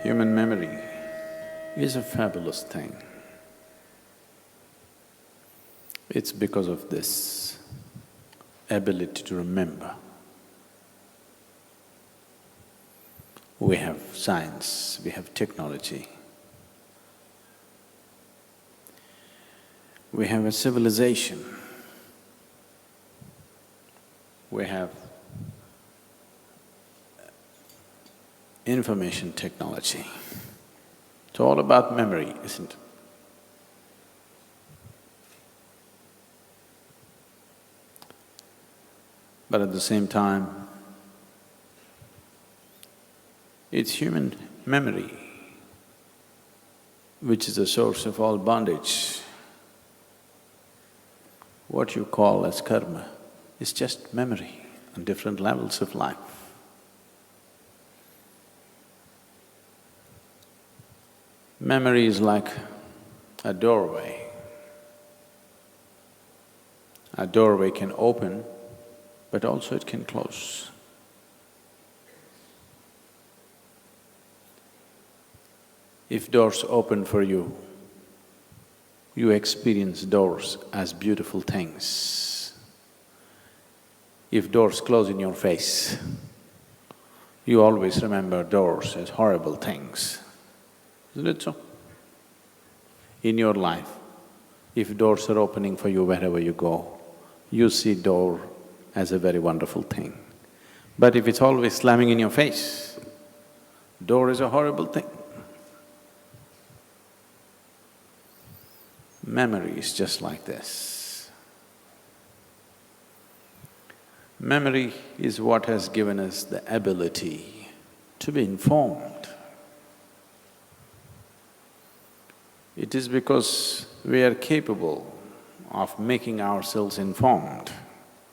Human memory is a fabulous thing. It's because of this ability to remember. We have science, we have technology, we have a civilization, we have information technology. It's all about memory, isn't it? But at the same time, it's human memory which is the source of all bondage. What you call as karma is just memory on different levels of life. Memory is like a doorway. A doorway can open, but also it can close. If doors open for you, you experience doors as beautiful things. If doors close in your face, you always remember doors as horrible things. Isn't it so? In your life, if doors are opening for you wherever you go, you see door as a very wonderful thing. But if it's always slamming in your face, door is a horrible thing. Memory is just like this. Memory is what has given us the ability to be informed. It is because we are capable of making ourselves informed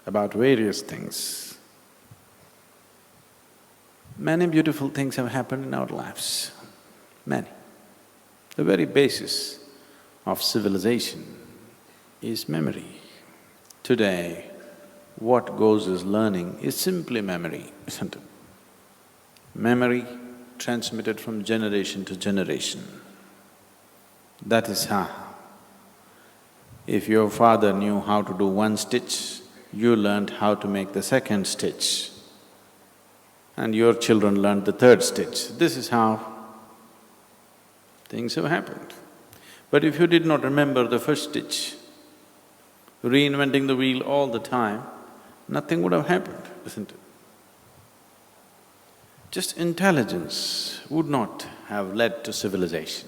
about various things. Many beautiful things have happened in our lives, many. The very basis of civilization is memory. Today, what goes as learning is simply memory, isn't it? Memory transmitted from generation to generation. That is how. If your father knew how to do one stitch, you learned how to make the second stitch, and your children learned the third stitch. This is how things have happened. But if you did not remember the first stitch, reinventing the wheel all the time, nothing would have happened, isn't it? Just intelligence would not have led to civilization.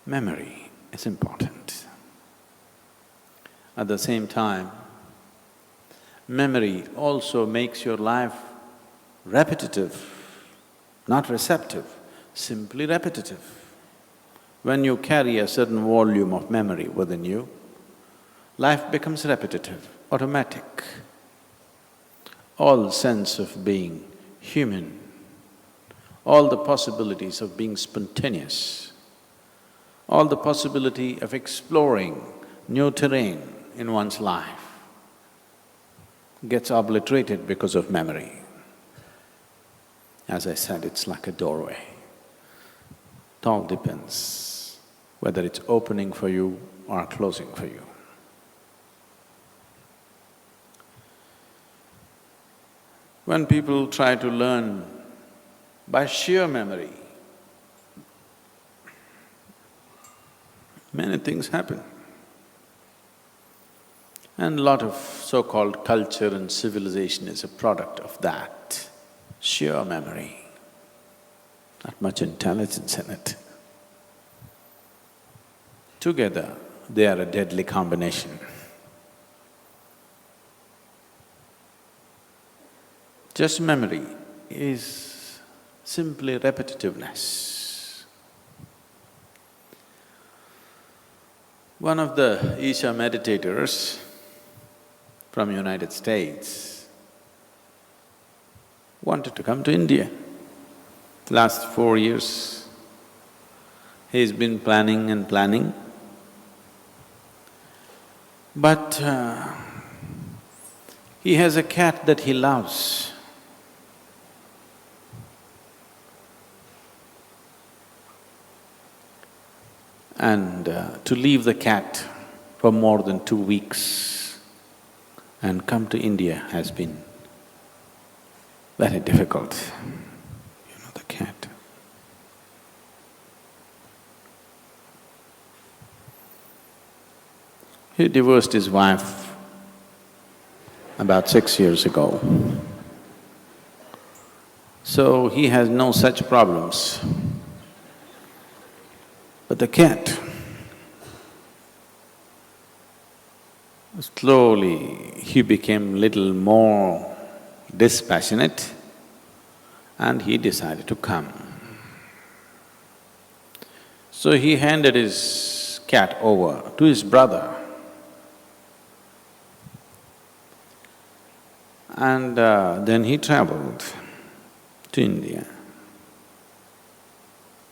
Memory is important. At the same time, memory also makes your life repetitive, not receptive, simply repetitive. When you carry a certain volume of memory within you, life becomes repetitive, automatic. All sense of being human, all the possibilities of being spontaneous, all the possibility of exploring new terrain in one's life gets obliterated because of memory. As I said, it's like a doorway. It all depends whether it's opening for you or closing for you. When people try to learn by sheer memory, many things happen. And a lot of so-called culture and civilization is a product of that, sheer memory, not much intelligence in it. Together, they are a deadly combination. Just memory is simply repetitiveness. One of the Isha meditators from United States wanted to come to India. Last 4 years, he's been planning and planning. But he has a cat that he loves. and to leave the cat for more than 2 weeks and come to India has been very difficult. You know, the cat. He divorced his wife about 6 years ago. So he has no such problems. But the cat, slowly he became little more dispassionate and he decided to come. So he handed his cat over to his brother. And then he traveled to India,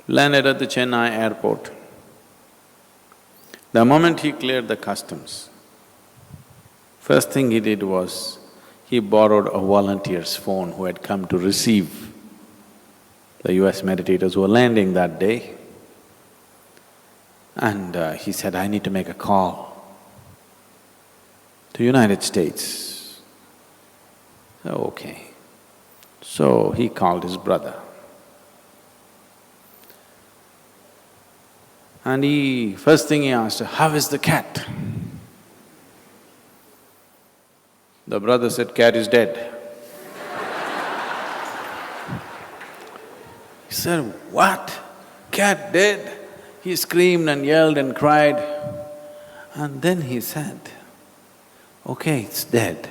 landed at the Chennai airport. The moment he cleared the customs, first thing he did was, he borrowed a volunteer's phone who had come to receive the US meditators who were landing that day. And he said, I need to make a call to United States. Okay. So he called his brother. And first thing he asked, how is the cat? The brother said, cat is dead. He said, what? Cat dead? He screamed and yelled and cried. And then he said, okay, it's dead.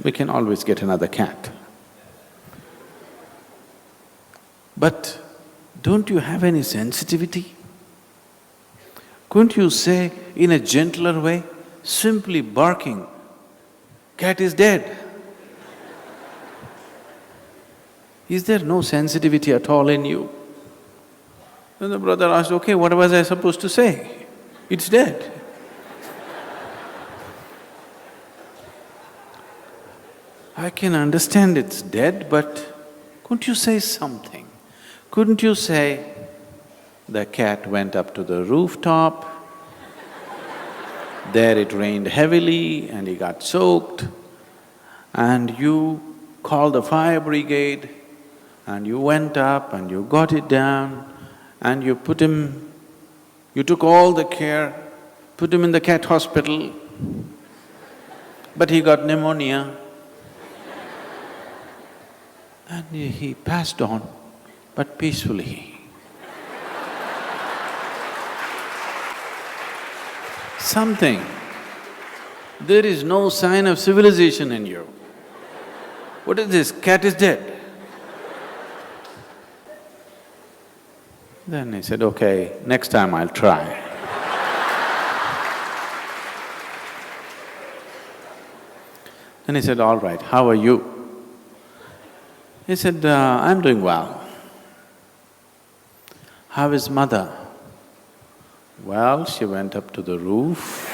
We can always get another cat. But don't you have any sensitivity? Couldn't you say in a gentler way, simply barking, cat is dead? Is there no sensitivity at all in you? Then the brother asked, okay, what was I supposed to say? It's dead. I can understand it's dead, but couldn't you say something? Couldn't you say, the cat went up to the rooftop, there it rained heavily and he got soaked, and you called the fire brigade, and you went up and you got it down, and you took all the care, put him in the cat hospital, but he got pneumonia. And he passed on, but peacefully. Something. There is no sign of civilization in you. What is this? Cat is dead. Then he said, okay, next time I'll try. Then he said, all right, how are you? He said, I'm doing well. How is mother? Well, she went up to the roof.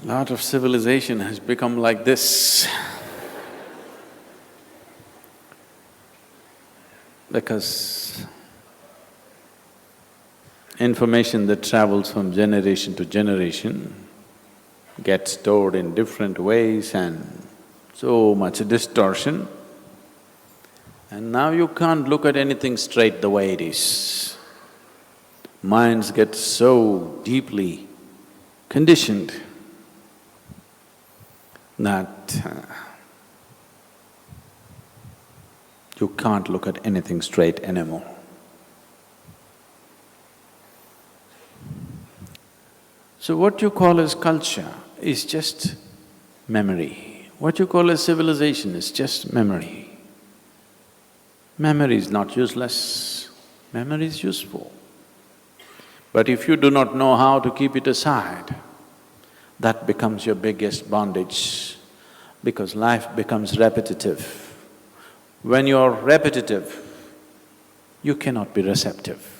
A lot of civilization has become like this because information that travels from generation to generation gets stored in different ways and so much distortion, and now you can't look at anything straight the way it is. Minds get so deeply conditioned that you can't look at anything straight anymore. So what you call as culture is just memory. What you call as civilization is just memory. Memory is not useless, memory is useful. But if you do not know how to keep it aside, that becomes your biggest bondage. because life becomes repetitive. When you're repetitive, you cannot be receptive.